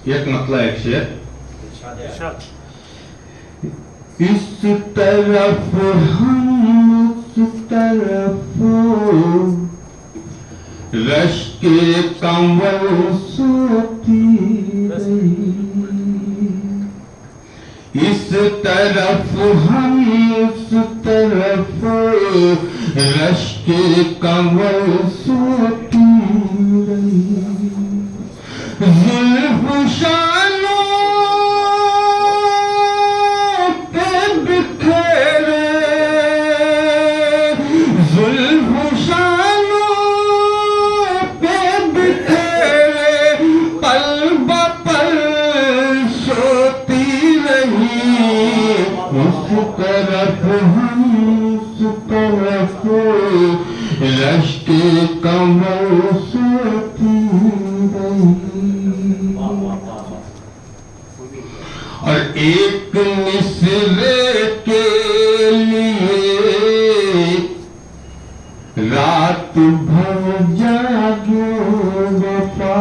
एक मतला एक शेर। इस तरफ हम उस तरफ रश्के कंवल सोती रही, इस तरफ हम उस तरफ रश्के कंवल सोती रही। जुल्फ़ शानों पे बिखेरे, जुल्फ़ शानों पे बिखेरे, पल ब पल सोती रही। उस तरफ हम उस तरफ रश्के कंवल सोती रही। और एक मिसरे के लिए रात भर जागे वफा,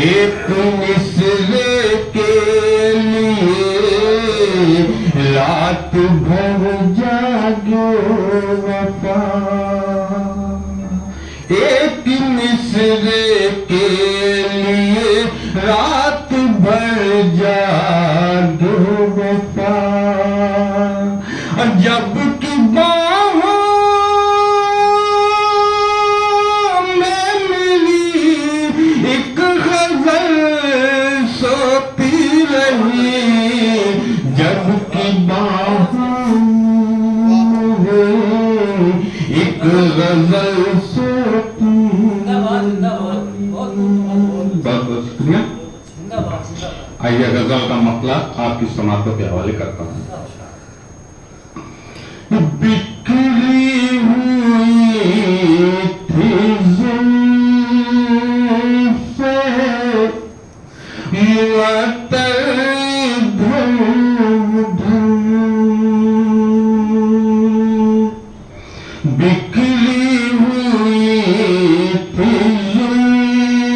एक मिसरे के लिए रात भर जागे वफा, एक मिसरे के लिए रात भर जागे वफा। जब की बाहों में मिली एक गजल सोती रही, जब की बाहों में एक गजल सोती। बहुत बहुत शुक्रिया। आइए गजल का मतला आपकी समातों के हवाले करता हूँ। बिखरी हुई थी जुल्फ़े मुअत्तर धूम धूम, बिखरी हुई थी जुल्फ़े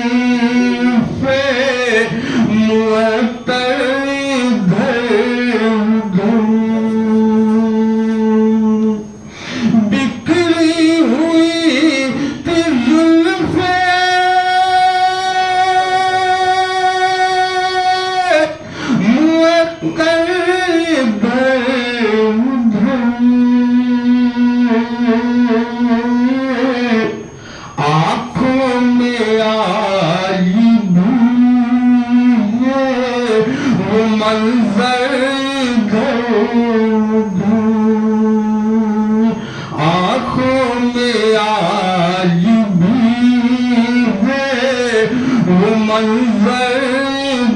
मुअत्तर धूम धूम, बिखरी हुई थी जुल्फ़े मुअत्तर धूम धूम, आँखों में आई भी वो मंजर धूम धूम, आँखों में आज भी है वो मंजर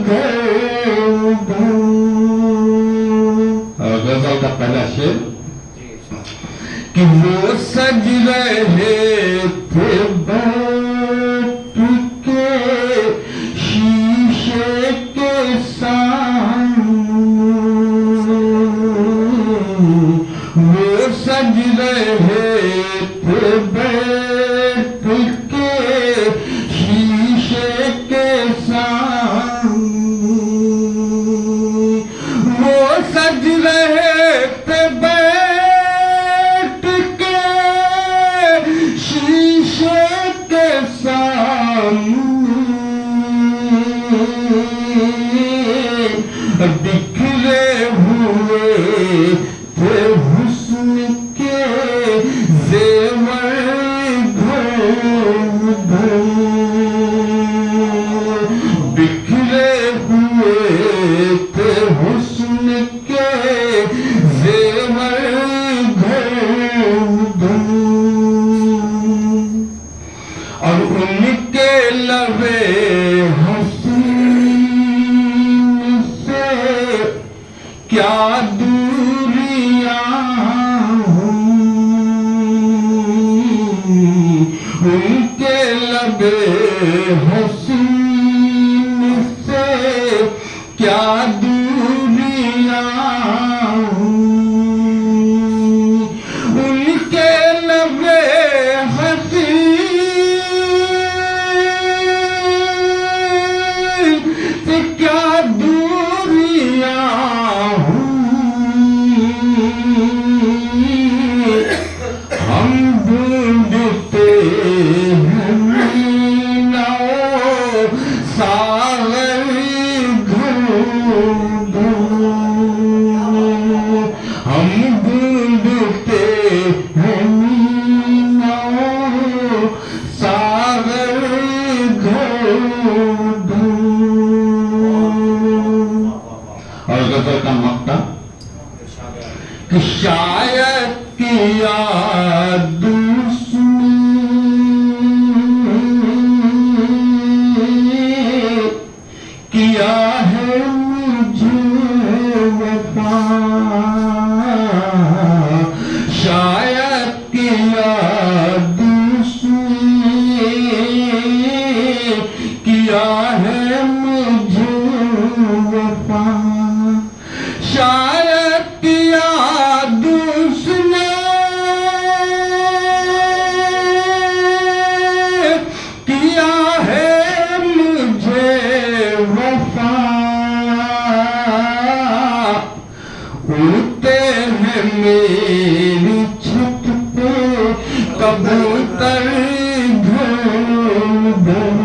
धूम धूम। गजल का पहला शेर कि वो सज रहे थे बैठ के शीशे के सामने, वो सज रहे थे बैठ के शीशे के सामने, वो सज रहे थे बैठ के शीशे के सामने, बिखरे हुए थे हुस्न के ज़ेवर धूम धूम, बिखरे हुए थे हुस्न के ज़ेवर धूम धूम, और उनके लबे हसीन से क्या दूरियां हुई, उनके लबे हसीन से क्या दूरियां हुई, उनके लबे हसीन और गजल का मक्ता कि शायद किया किया है मुझे वफा, शायद किया दूसरे किया है मुझे वफा, शायद किया दूसरे किया है मुझे वफा, उड़ते हैं मेरी छत पे कबूतर घर